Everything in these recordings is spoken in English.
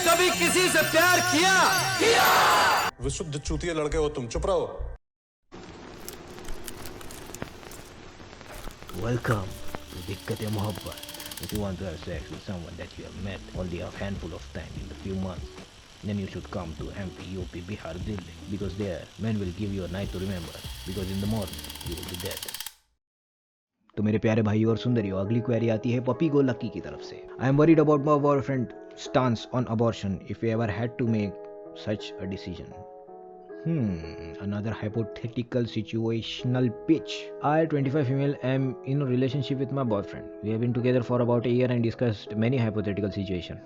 कभी किसी से प्यार किया? विशुद्ध चूतिया लड़के हो तुम, चुप रहो। Welcome to Dikkat Mohabbat. If you want to have sex with someone that you have met only a handful of time in a few months, then you should come to MP, UP, Bihar, Delhi, because there men will give you a night to remember, because in the morning you will be dead. तो मेरे प्यारे भाई और सुंदरियों, अगली query आती है puppy go lucky की तरफ से. I am worried about my boyfriend stance on abortion if you ever had to make such a decision. Another hypothetical situational pitch. I, 25 female, am in a relationship with my boyfriend. We have been together for about a year and discussed many hypothetical situations.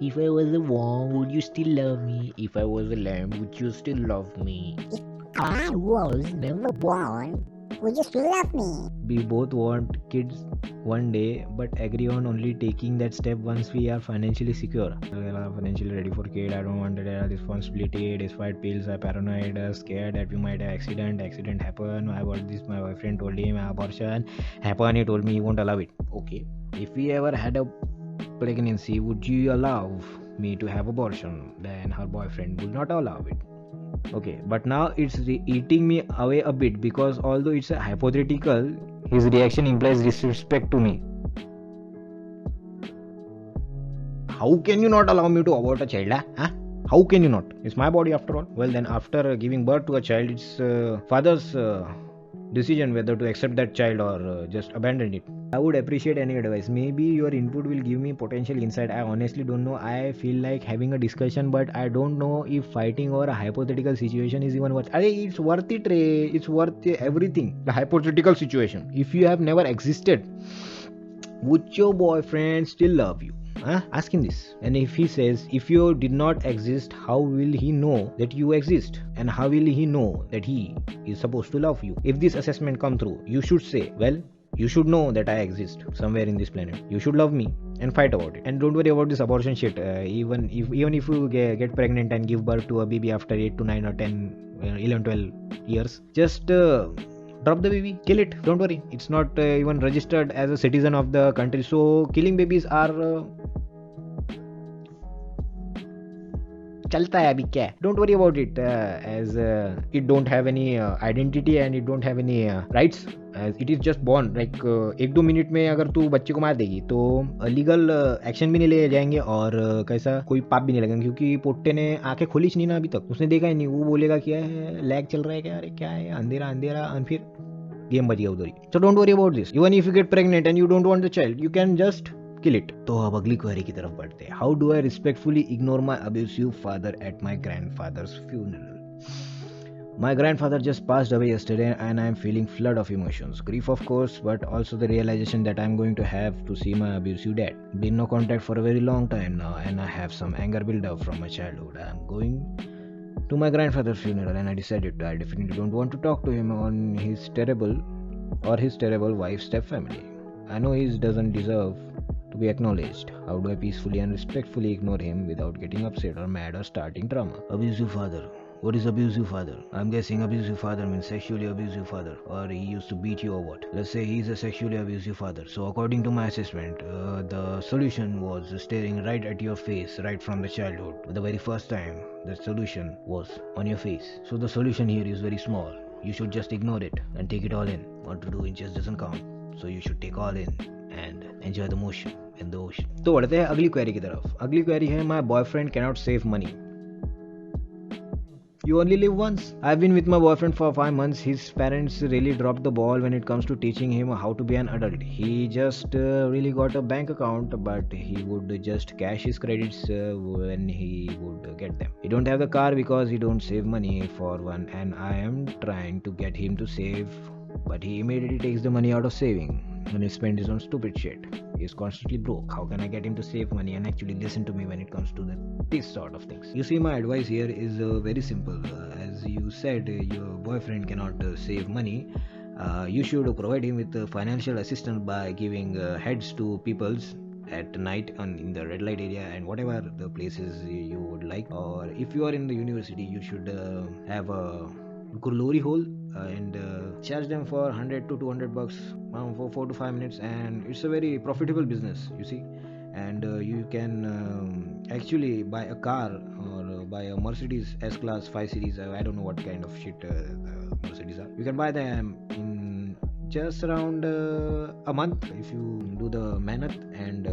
If I was a worm, would you still love me? If I was a lamb, would you still love me? If I was never born, would you still love me? We both want kids one day, but agree on only taking that step once we are financially secure. We are financially ready for kid. I don't want that responsibility. Despite pills, I'm paranoid, scared that we might have accident happen. I want this. My boyfriend told him abortion happen. He told me he won't allow it. Okay. If we ever had a pregnancy, would you allow me to have abortion? Then her boyfriend would not allow it. Okay, but now it's eating me away a bit, because although it's a hypothetical, his reaction implies disrespect to me. How can you not allow me to abort a child? Huh? How can you not? It's my body after all. Well, then after giving birth to a child, it's father's decision whether to accept that child or just abandon it. I would appreciate any advice. Maybe your input will give me potential insight. I honestly don't know. I feel like having a discussion, but I don't know if fighting over a hypothetical situation is even worth. It's worth it, Ray. It's worth everything. The hypothetical situation. If you have never existed, would your boyfriend still love you? Ask him this. And if he says, if you did not exist, how will he know that you exist? And how will he know that he is supposed to love you? If this assessment come through, you should say, well, you should know that I exist somewhere in this planet. You should love me and fight about it. And don't worry about this abortion shit. Even if you get pregnant and give birth to a baby after 8 to 9 or 10, 11, 12 years, just drop the baby, kill it. Don't worry. It's not even registered as a citizen of the country. So killing babies are चलता है अभी क्या. Don't worry about it, as it don't have any identity and it don't have any rights, as it is just born. Like 1-2 minute में अगर तू बच्चे को मार देगी तो लीगल एक्शन भी नहीं ले जाएंगे और कैसा कोई पाप भी नहीं लगेगा, क्योंकि पोट्टे ने आंखें खोली नहीं ना अभी तक, उसने देखा ही नहीं. वो बोलेगा क्या है, लैग चल रहा है क्या, अरे क्या है, अंधेरा अंधेरा, और फिर गेम बच गया उधर ही. So don't worry about this. Even if you get pregnant and you don't want the child, you can just kill it. तो अब अगली क्वेरी की तरफ बढ़ते हैं. How do I respectfully ignore my abusive father at my grandfather's funeral? My grandfather just passed away yesterday and I am feeling flood of emotions. Grief of course, but also the realization that I am going to have to see my abusive dad. Been no contact for a very long time now and I have some anger build up from my childhood. I am going to my grandfather's funeral and I decided I definitely don't want to talk to him on his terrible wife's step family. I know he doesn't deserve to be acknowledged. How do I peacefully and respectfully ignore him without getting upset or mad or starting drama? Abusive father. What is abusive father? I'm guessing abusive father means sexually abusive father, or he used to beat you or what. Let's say he's a sexually abusive father. So according to my assessment, the solution was staring right at your face right from the childhood. The very first time the solution was on your face. So the solution here is very small. You should just ignore it and take it all in. What to do in just doesn't count. So you should take all in and enjoy the motion in the ocean. तो बढ़ते हैं अगली query की तरफ. अगली query है, my boyfriend cannot save money. You only live once. I've been with my boyfriend for 5 months. His parents really dropped the ball when it comes to teaching him how to be an adult. He just really got a bank account, but he would just cash his credits when he would get them. He don't have the car because he don't save money for one, and I am trying to get him to save, but he immediately takes the money out of saving and he spends it on stupid shit. He's constantly broke. How can I get him to save money and actually listen to me when it comes to this sort of things? You see, my advice here is very simple. As you said, your boyfriend cannot save money. You should provide him with financial assistance by giving heads to peoples at night in the red light area and whatever the places you would like. Or if you are in the university, you should have a glory hole and charge them for 100 to 200 bucks for 4 to 5 minutes, and it's a very profitable business, you see. and you can actually buy a car or buy a Mercedes S-Class 5 Series. I don't know what kind of shit the Mercedes are. You can buy them in just around a month if you do the mehnat and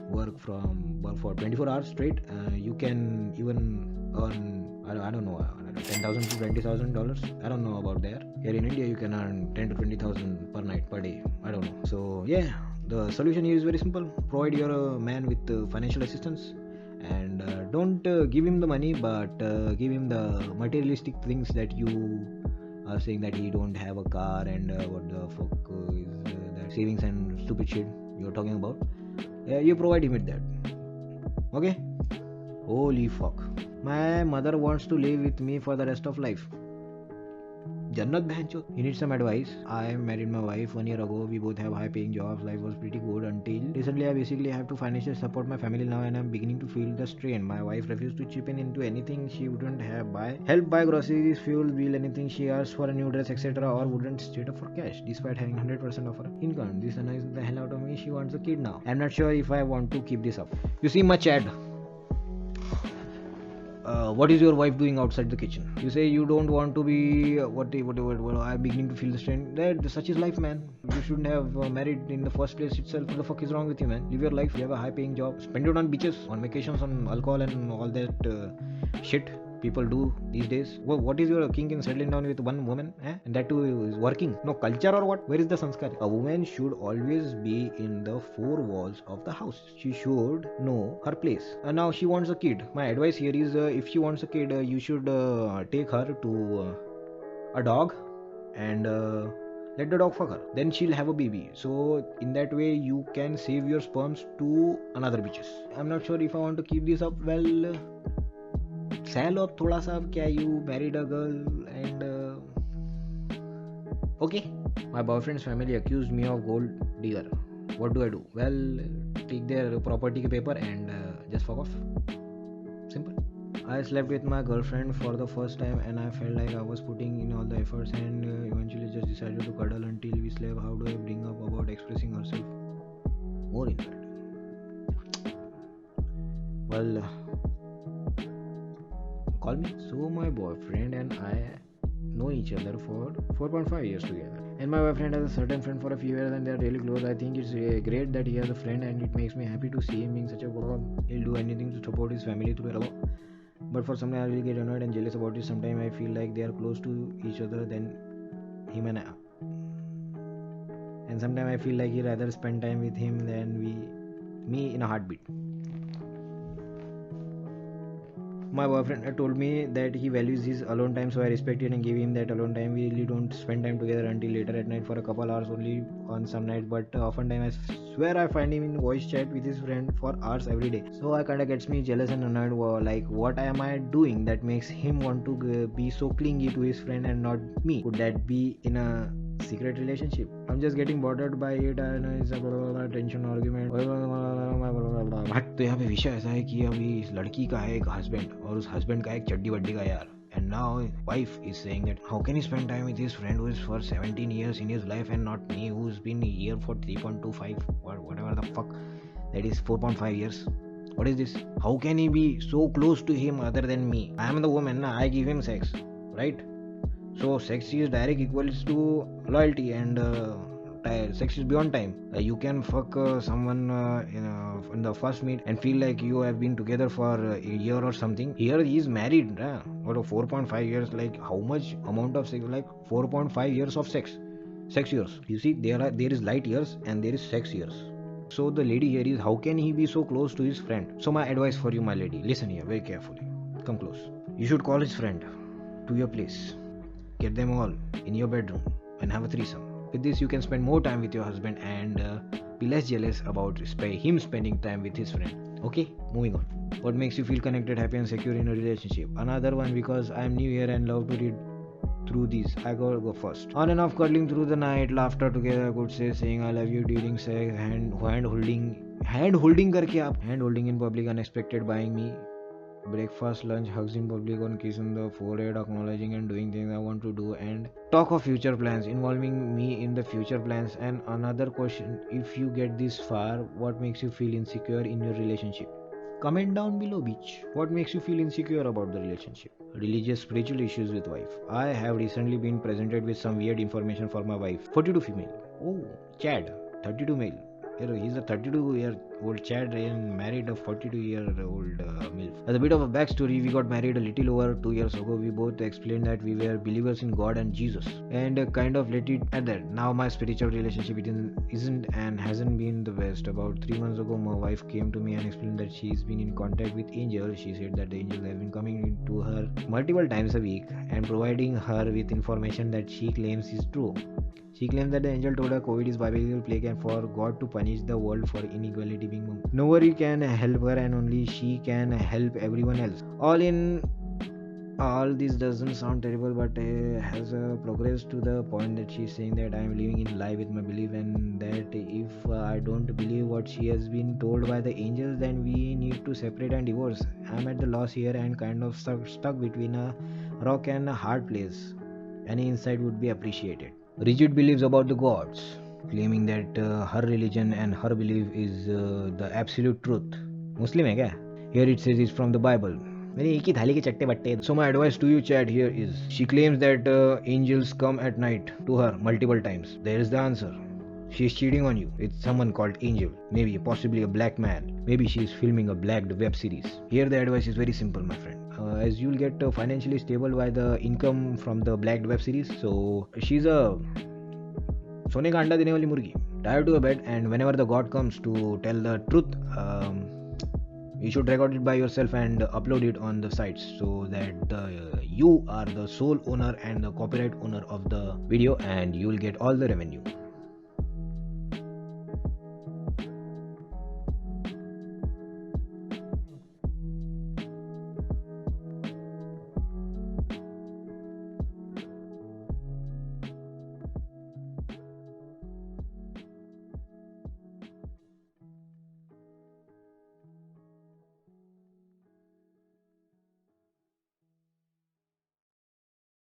work for 24 hours straight. You can even earn I don't know $10,000 to $20,000. I don't know about there. Here in India, you can earn 10 to 20,000 per night, per day. I don't know. So yeah, the solution here is very simple. Provide your man with financial assistance, and don't give him the money, but give him the materialistic things that you are saying that he don't have a car and what the fuck is that savings and stupid shit you're talking about. You provide him with that. Okay? Holy fuck. My mother wants to live with me for the rest of life. Jannat bhancho. You need some advice. I married my wife 1 year ago. We both have high paying jobs. Life was pretty good until recently. I basically have to financially support my family now, and I'm beginning to feel the strain. My wife refused to chip in into anything she wouldn't have help buy groceries, fuel bill, anything she asks for, a new dress, etc., or wouldn't straight up for cash despite having 100% of her income. This annoys the hell out of me. She wants a kid now. I'm not sure if I want to keep this up. You see my chat. What is your wife doing outside the kitchen? You say you don't want to be whatever. I'm beginning to feel the strain. That such is life, man. You shouldn't have married in the first place itself. What the fuck is wrong with you, man? Live your life. You have a high-paying job. Spend it on beaches, on vacations, on alcohol, and all that shit people do these days. What is your kink in settling down with one woman, and that too is working? No culture or what? Where is the sanskar? A woman should always be in the four walls of the house. She should know her place. Now she wants a kid. My advice here is, if she wants a kid, you should take her to a dog and let the dog fuck her. Then she'll have a baby. So in that way you can save your sperms to another bitches. I'm not sure if I want to keep this up. Well, sell up thoda sa. Kya you married a girl and okay. My boyfriend's family accused me of gold digger. What do I do? Well, take their property paper and just fuck off. Simple. I slept with my girlfriend for the first time and I felt like I was putting in all the efforts, and eventually just decided to cuddle until we slept. How do I bring up about expressing herself more in that? Well, call me. So my boyfriend and I know each other for 4.5 years together, and my boyfriend has a certain friend for a few years and they are really close. I think it's great that he has a friend, and it makes me happy to see him being such a good one. He'll do anything to support his family through it all. But for some reason I really get annoyed and jealous about it. Sometimes I feel like they are close to each other than him and I. And sometimes I feel like he'd rather spend time with him than me in a heartbeat. My boyfriend told me that he values his alone time, so I respect it and give him that alone time. We really don't spend time together until later at night for a couple hours only on some nights, but oftentimes I swear I find him in voice chat with his friend for hours every day. So I kinda gets me jealous and annoyed. Like, what am I doing that makes him want to be so clingy to his friend and not me? Could that be in a secret relationship? I'm just getting bothered by it. I know it's a tension argument. तो यहाँ पे विषय ऐसा है कि अभी इस लड़की का है एक हस्बैंड और उस हस्बैंड का एक चड्डी वड्डी का यार. And now wife is saying that how can he spend time with his friend who is for 17 years in his life and not me, who's been here for 3.25 or whatever the fuck that is 4.5 years. What is this? How can he be so close to him other than me? I am the woman, I give him sex, right? So sex is direct equals to loyalty, and sex is beyond time. You can fuck someone in the first meet and feel like you have been together for a year or something. Here he is married. What 4.5 years? Like how much amount of sex? Like 4.5 years of sex years. You see, there is light years and there is sex years. So the lady here is, how can he be so close to his friend? So my advice for you, my lady, listen here very carefully. Come close. You should call his friend to your place. Get them all in your bedroom and have a threesome. With this, you can spend more time with your husband and be less jealous about him spending time with his friend. Okay, moving on. What makes you feel connected, happy and secure in a relationship? Another one, because I'm new here and love to read through these. I go first. On and off cuddling through the night, laughter together, good say, saying I love you during sex, hand holding करके आप hand holding in public, unexpected buying me breakfast, lunch, hugs in public, on kiss on the forehead, acknowledging and doing things I want to do, and talk of future plans, involving me in the future plans. And another question: if you get this far, what makes you feel insecure in your relationship? Comment down below, bitch. What makes you feel insecure about the relationship? Religious, spiritual issues with wife. I have recently been presented with some weird information for my wife. 42 female. Oh, Chad. 32 male. He's a 32-year-old Chad and married a 42-year-old MILF. As a bit of a backstory, we got married a little over 2 years ago. We both explained that we were believers in God and Jesus, and kind of let it at that. Now my spiritual relationship isn't and hasn't been the best. About 3 months ago, my wife came to me and explained that she's been in contact with angels. She said that the angels have been coming to her multiple times a week and providing her with information that she claims is true. She claims that the angel told her COVID is biological plague and for God to punish the world for inequality being nobody can help her and only she can help everyone else. All this doesn't sound terrible, but has progressed to the point that she's saying that I am living in lie with my belief, and that if I don't believe what she has been told by the angels, then we need to separate and divorce. I'm at the loss here and kind of stuck between a rock and a hard place. Any insight would be appreciated. Rigid beliefs about the gods, claiming that her religion and her belief is the absolute truth. Muslim है क्या? Here it says it's from the Bible. मेरे एक ही थाली के चट्टे बट्टे. So my advice to you, Chad, here is she claims that angels come at night to her multiple times. There is the answer. She is cheating on you with someone called Angel, maybe possibly a black man. Maybe she is filming a black web series. Here the advice is very simple, my friend. As you'll get financially stable by the income from the black web series, so she's a सोने का अंडा देने वाली मुर्गी. Tie her to a bed, and whenever the God comes to tell the truth, you should record it by yourself and upload it on the sites so that you are the sole owner and the copyright owner of the video, and you will get all the revenue.